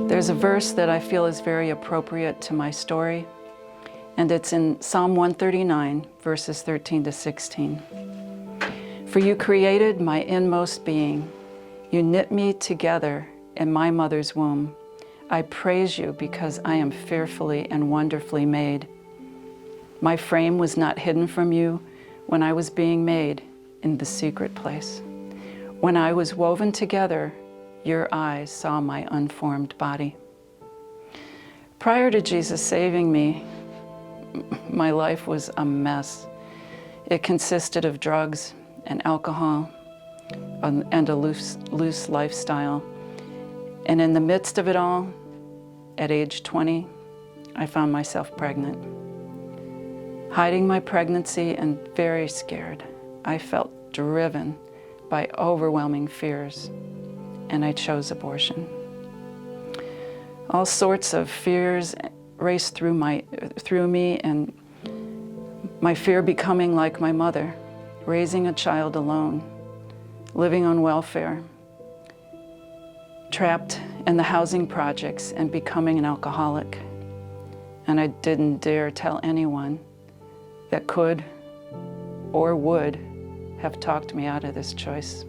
There's a verse that I feel is very appropriate to my story, and it's in Psalm 139, verses 13 to 16. For you created my inmost being. You knit me together in my mother's womb. I praise you because I am fearfully and wonderfully made. My frame was not hidden from you when I was being made in the secret place. When I was woven together, your eyes saw my unformed body. Prior to Jesus saving me, my life was a mess. It consisted of drugs and alcohol and a loose lifestyle. And in the midst of it all, at age 20, I found myself pregnant. Hiding my pregnancy and very scared, I felt driven by overwhelming fears, and I chose abortion. All sorts of fears raced through me, and my fear becoming like my mother, raising a child alone, living on welfare, trapped in the housing projects and becoming an alcoholic. And I didn't dare tell anyone that could or would have talked me out of this choice.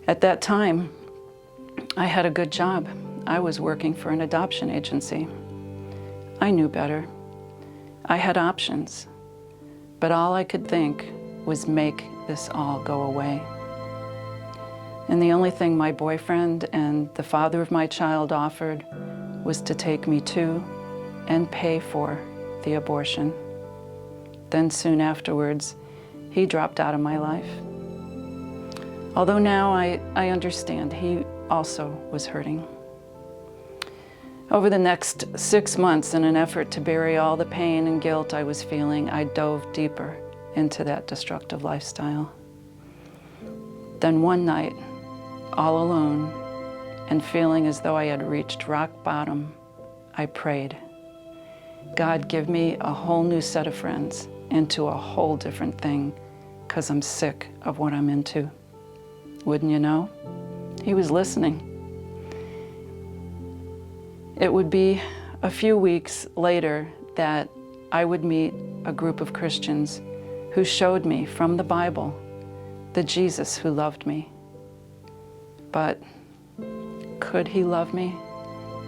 At that time, I had a good job. I was working for an adoption agency. I knew better. I had options, but all I could think was make this all go away. And the only thing my boyfriend and the father of my child offered was to take me to and pay for the abortion. Then soon afterwards, he dropped out of my life. Although now I understand, he also was hurting. Over the next 6 months, in an effort to bury all the pain and guilt I was feeling, I dove deeper into that destructive lifestyle. Then one night, all alone and feeling as though I had reached rock bottom, I prayed, God, give me a whole new set of friends into a whole different thing, because I'm sick of what I'm into. Wouldn't you know? He was listening. It would be a few weeks later that I would meet a group of Christians who showed me from the Bible the Jesus who loved me. But could he love me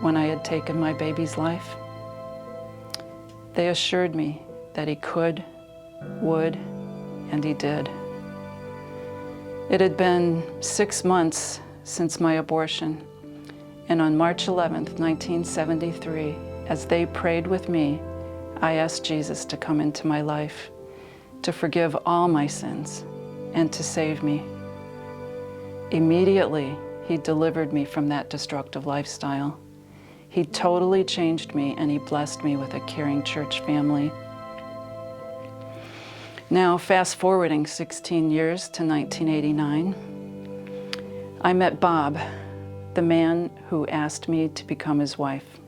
when I had taken my baby's life? They assured me that he could, would, and he did. It had been 6 months since my abortion, and on March 11th, 1973, as they prayed with me, I asked Jesus to come into my life, to forgive all my sins, and to save me. Immediately, he delivered me from that destructive lifestyle. He totally changed me, and he blessed me with a caring church family. Now, fast forwarding 16 years to 1989, I met Bob, the man who asked me to become his wife.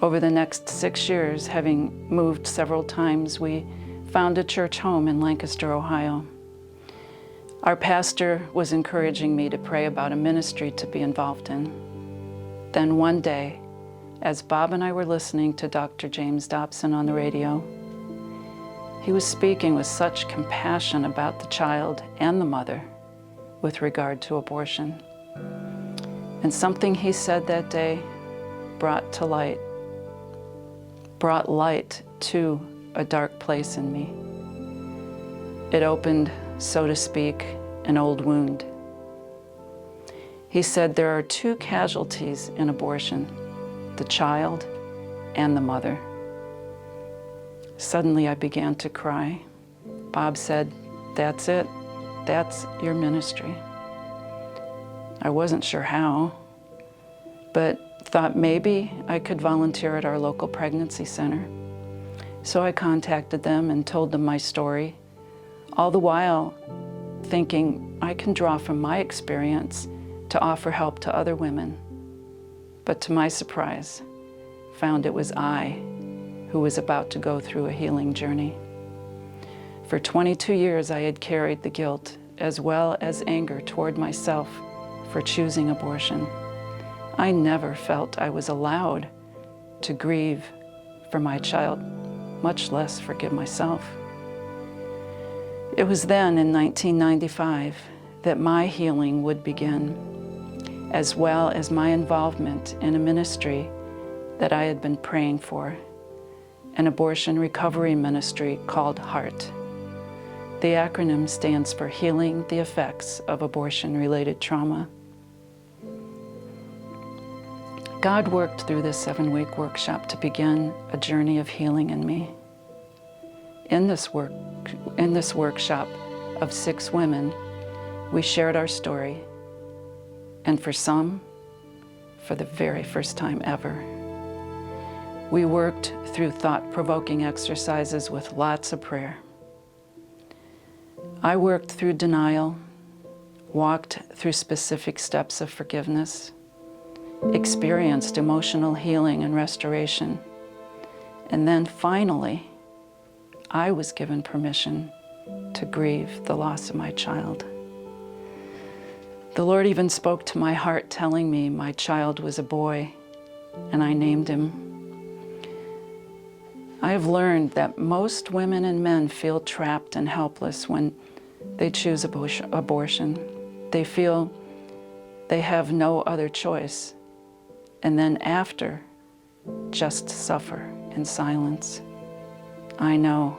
Over the next 6 years, having moved several times, we found a church home in Lancaster, Ohio. Our pastor was encouraging me to pray about a ministry to be involved in. Then one day, as Bob and I were listening to Dr. James Dobson on the radio, he was speaking with such compassion about the child and the mother with regard to abortion. And something he said that day brought light to a dark place in me. It opened, so to speak, an old wound. He said there are 2 casualties in abortion, the child and the mother. Suddenly I began to cry. Bob said, "That's it. That's your ministry." I wasn't sure how, but thought maybe I could volunteer at our local pregnancy center. So I contacted them and told them my story, all the while thinking I can draw from my experience to offer help to other women. But to my surprise, found it was I who was about to go through a healing journey. For 22 years I had carried the guilt as well as anger toward myself for choosing abortion. I never felt I was allowed to grieve for my child, much less forgive myself. It was then in 1995 that my healing would begin, as well as my involvement in a ministry that I had been praying for, an abortion recovery ministry called HEART. The acronym stands for Healing the Effects of Abortion-Related Trauma. God worked through this 7-week workshop to begin a journey of healing in me. In this workshop of 6 women, we shared our story, and for some, for the very first time ever. We worked through thought-provoking exercises with lots of prayer. I worked through denial, walked through specific steps of forgiveness, experienced emotional healing and restoration, and then finally, I was given permission to grieve the loss of my child. The Lord even spoke to my heart, telling me my child was a boy, and I named him. I have learned that most women and men feel trapped and helpless when they choose abortion. They feel they have no other choice, and then after, just suffer in silence. I know,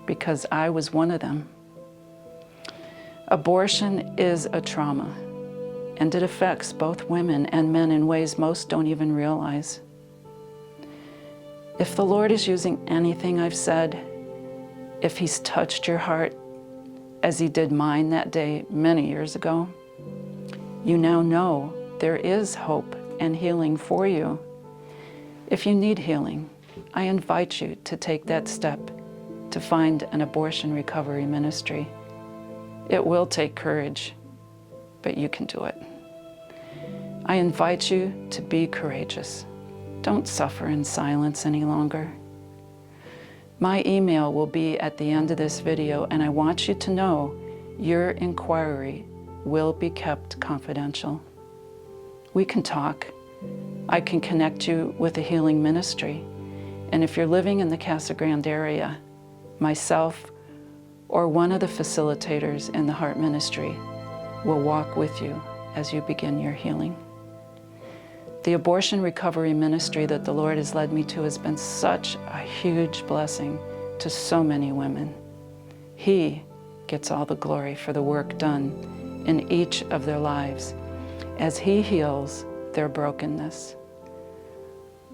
because I was one of them. Abortion is a trauma, and it affects both women and men in ways most don't even realize. If the Lord is using anything I've said, if He's touched your heart, as He did mine that day many years ago, you now know there is hope and healing for you. If you need healing, I invite you to take that step to find an abortion recovery ministry. It will take courage, but you can do it. I invite you to be courageous. Don't suffer in silence any longer. My email will be at the end of this video, and I want you to know your inquiry will be kept confidential. We can talk. I can connect you with a healing ministry. And if you're living in the Casa Grande area, myself or one of the facilitators in the Heart Ministry will walk with you as you begin your healing. The abortion recovery ministry that the Lord has led me to has been such a huge blessing to so many women. He gets all the glory for the work done in each of their lives as He heals their brokenness.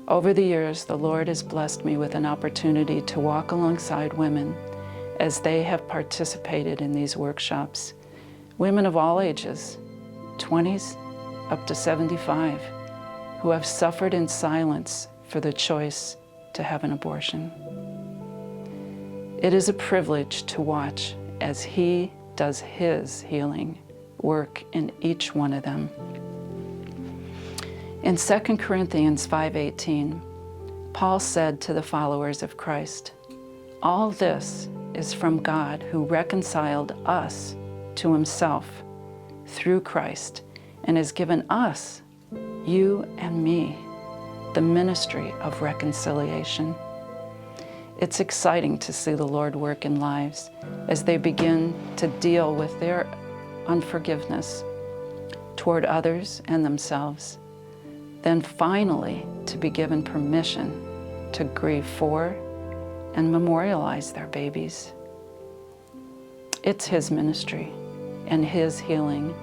Over the years, the Lord has blessed me with an opportunity to walk alongside women as they have participated in these workshops. Women of all ages, 20s up to 75, who have suffered in silence for the choice to have an abortion. It is a privilege to watch as He does His healing work in each one of them. In 2 Corinthians 5:18, Paul said to the followers of Christ, "All this is from God who reconciled us to Himself through Christ and has given us, you and me, the ministry of reconciliation." It's exciting to see the Lord work in lives as they begin to deal with their unforgiveness toward others and themselves. Then finally to be given permission to grieve for and memorialize their babies. It's His ministry and His healing,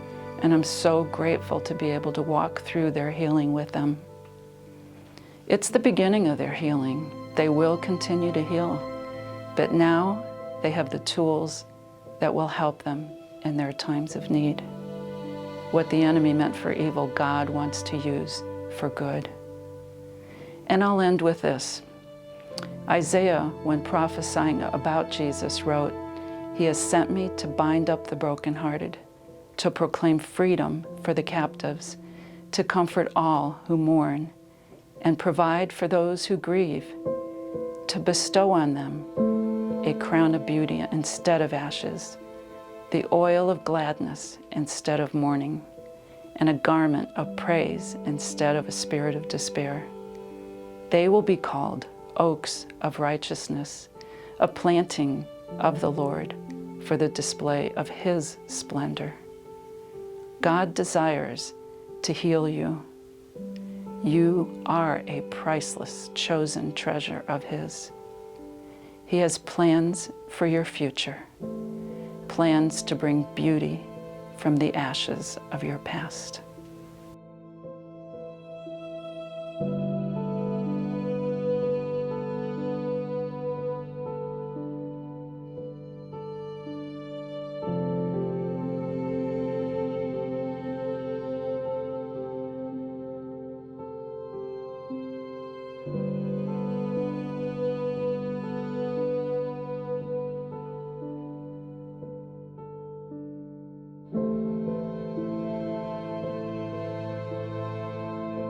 and I'm so grateful to be able to walk through their healing with them. It's the beginning of their healing. They will continue to heal, but now they have the tools that will help them in their times of need. What the enemy meant for evil, God wants to use for good. And I'll end with this. Isaiah, when prophesying about Jesus, wrote, "He has sent me to bind up the brokenhearted, to proclaim freedom for the captives, to comfort all who mourn, and provide for those who grieve, to bestow on them a crown of beauty instead of ashes, the oil of gladness instead of mourning, and a garment of praise instead of a spirit of despair. They will be called oaks of righteousness, a planting of the Lord for the display of His splendor. God desires to heal you. You are a priceless, chosen treasure of His. He has plans for your future, plans to bring beauty from the ashes of your past.